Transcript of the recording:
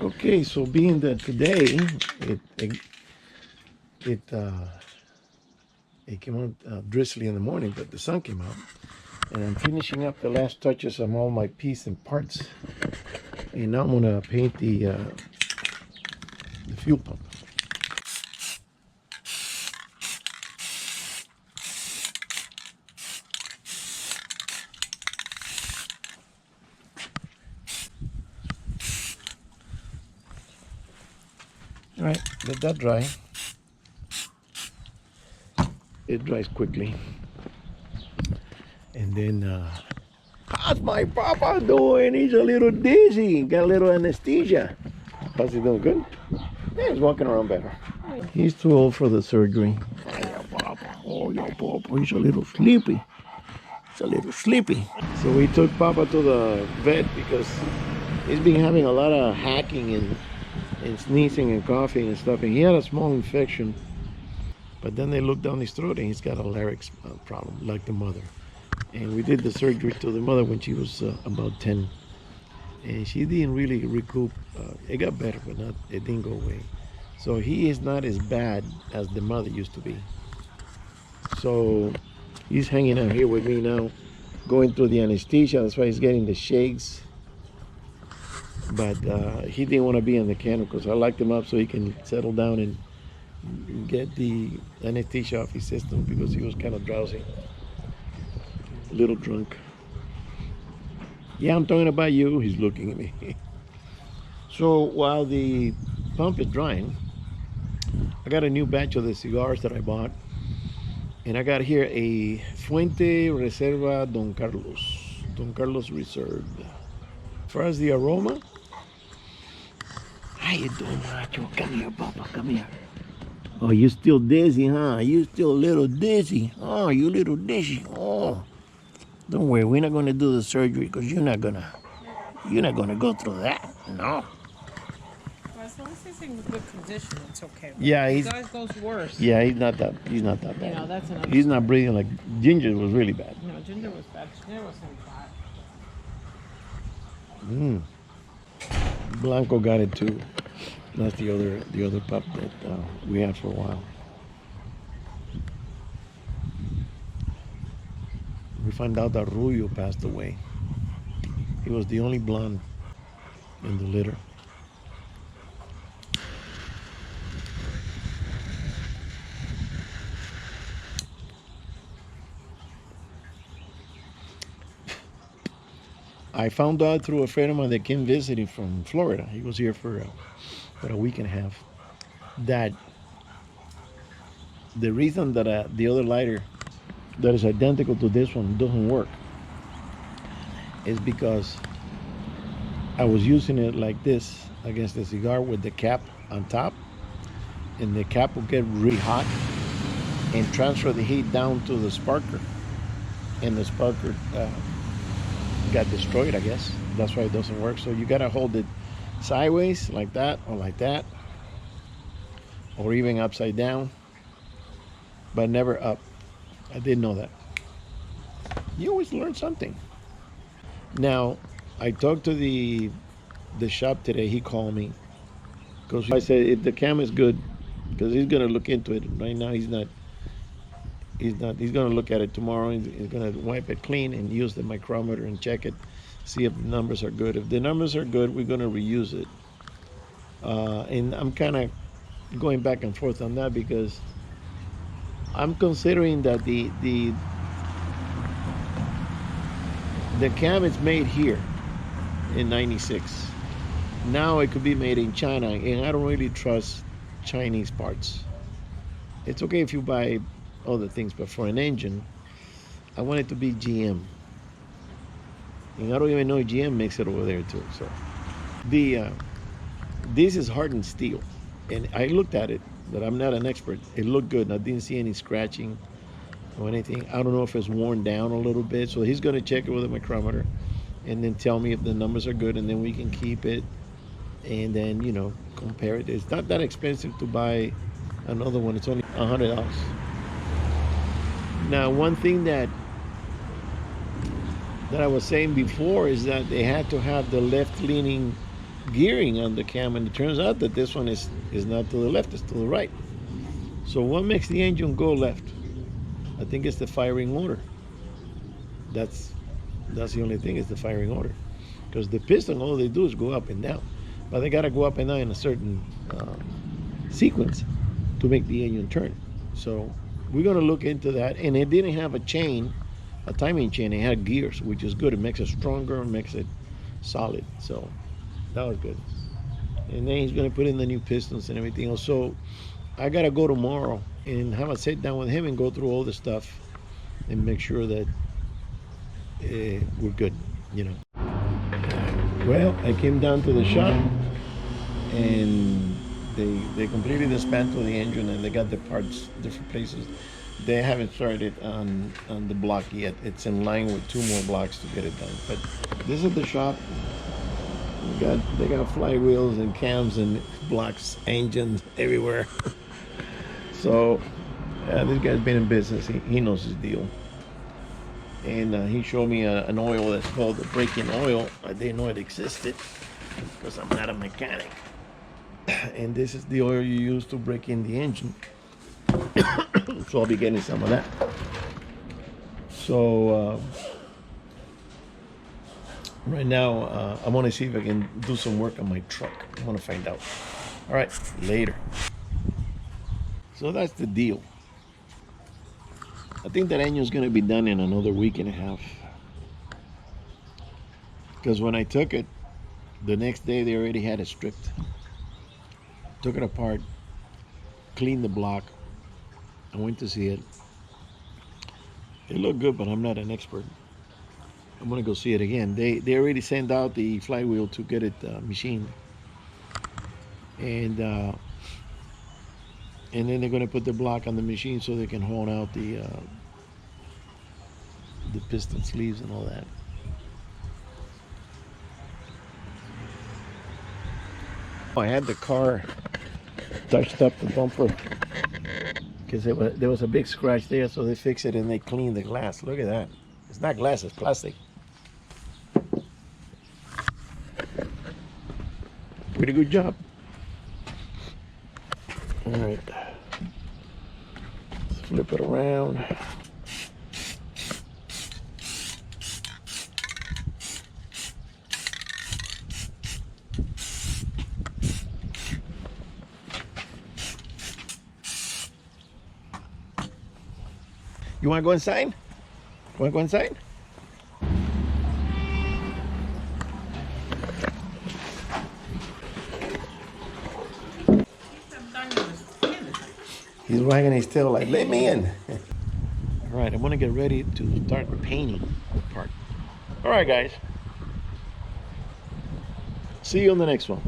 Okay, so being that today it it came out drizzly in the morning, but the sun came out, and I'm finishing up the last touches on all my pieces and parts, and now I'm gonna paint the fuel pump. All right, let that dry. It dries quickly, and then how's my papa doing? He's a little dizzy, got a little anesthesia. How's he doing? Good. Yeah, he's walking around better. He's too old for the surgery. Oh, yeah, papa. Oh, yeah, papa. He's a little sleepy. He's a little sleepy. So we took Papa to the vet because he's been having a lot of hacking and sneezing and coughing and stuff. And he had a small infection. But then they looked down his throat and he's got a larynx problem, like the mother. And we did the surgery to the mother when she was about 10. And she didn't really recoup. It got better, but it didn't go away. So he is not as bad as the mother used to be. So he's hanging out here with me now, going through the anesthesia. That's why he's getting the shakes. But he didn't want to be in the kennel because I locked him up so he can settle down and get the anesthesia off his system because he was kind of drowsy, a little drunk. Yeah, I'm talking about you. He's looking at me. So while the pump is drying, I got a new batch of the cigars that I bought. And I got here a Fuente Reserva Don Carlos Reserve. As far as the aroma, how you doing, Nacho? Come here, Papa, come here. Oh, you still dizzy, huh? You still a little dizzy. Oh, you little dizzy. Oh, don't worry, we're not gonna do the surgery because you're not gonna go through that. No. As long as he's in good condition, it's okay. But Yeah, if he goes worse. Yeah, he's not that bad. You know, that's another. He's not breathing like Ginger was really bad. No, Ginger was bad. Ginger wasn't bad. Blanco got it too. That's the other pup that we had for a while. We found out that Ruyo passed away. He was the only blonde in the litter. I found out through a friend of mine that came visiting from Florida. He was here for a week and a half. That the reason that the other lighter that is identical to this one doesn't work is because I was using it like this against the cigar with the cap on top, and the cap will get really hot and transfer the heat down to the sparker, and the sparker got destroyed, I guess. That's why it doesn't work. So you gotta hold it sideways like that, or even upside down, but never up. I didn't know that. You always learn something. Now, I talked to the shop today. He called me because I said if the cam is good, because he's gonna look into it. Right now, he's not. He's gonna look at it tomorrow. He's gonna wipe it clean and use the micrometer and check it, see if the numbers are good. If the numbers are good, we're gonna reuse it. And I'm kind of going back and forth on that because I'm considering that the cam is made here in '96. Now it could be made in China, and I don't really trust Chinese parts. It's okay if you buy other things, but for an engine, I want it to be GM. And I don't even know if GM makes it over there too. So this is hardened steel, and I looked at it, but I'm not an expert. It looked good, and I didn't see any scratching or anything. I don't know if it's worn down a little bit. So he's going to check it with a micrometer, and then tell me if the numbers are good, and then we can keep it, and then compare it. It's not that expensive to buy another one. It's only $100. Now, one thing that I was saying before is that they had to have the left-leaning gearing on the cam, and it turns out that this one is not to the left, it's to the right. So what makes the engine go left? I think it's the firing order. That's the only thing, is the firing order. Because the piston, all they do is go up and down. But they gotta go up and down in a certain sequence to make the engine turn. So we're gonna look into that. And it didn't have a chain, a timing chain. It had gears, which is good. It makes it stronger and makes it solid. So that was good. And then he's gonna put in the new pistons and everything else. So I gotta go tomorrow and have a sit down with him and go through all the stuff and make sure that we're good, you know. Well, I came down to the shop and they completely dismantled the engine and they got the parts different places. They haven't started on the block yet. It's in line with 2 more blocks to get it done. But this is the shop. They got flywheels and cams and blocks, engines everywhere. So this guy's been in business. He knows his deal. And he showed me an oil that's called the break-in oil. I didn't know it existed because I'm not a mechanic. And this is the oil you use to break in the engine. So I'll be getting some of that. So right now I want to see if I can do some work on my truck. I want to find out. All right, later. So that's the deal. I think that engine's going to be done in another week and a half. Because when I took it, the next day they already had it stripped. Took it apart, cleaned the block. I went to see it. It looked good, but I'm not an expert. I'm going to go see it again. They already sent out the flywheel to get it machined. And then they're going to put the block on the machine so they can hone out the piston sleeves and all that. I had the car touched up, the bumper, because there was a big scratch there, so they fixed it and they cleaned the glass. Look at that. It's not glass, it's plastic. Pretty good job. All right. Let's flip it around. You want to go inside? Want to go inside? He's wagging his tail like, let me in. All right, I'm gonna get ready to start painting the part. All right, guys. See you on the next one.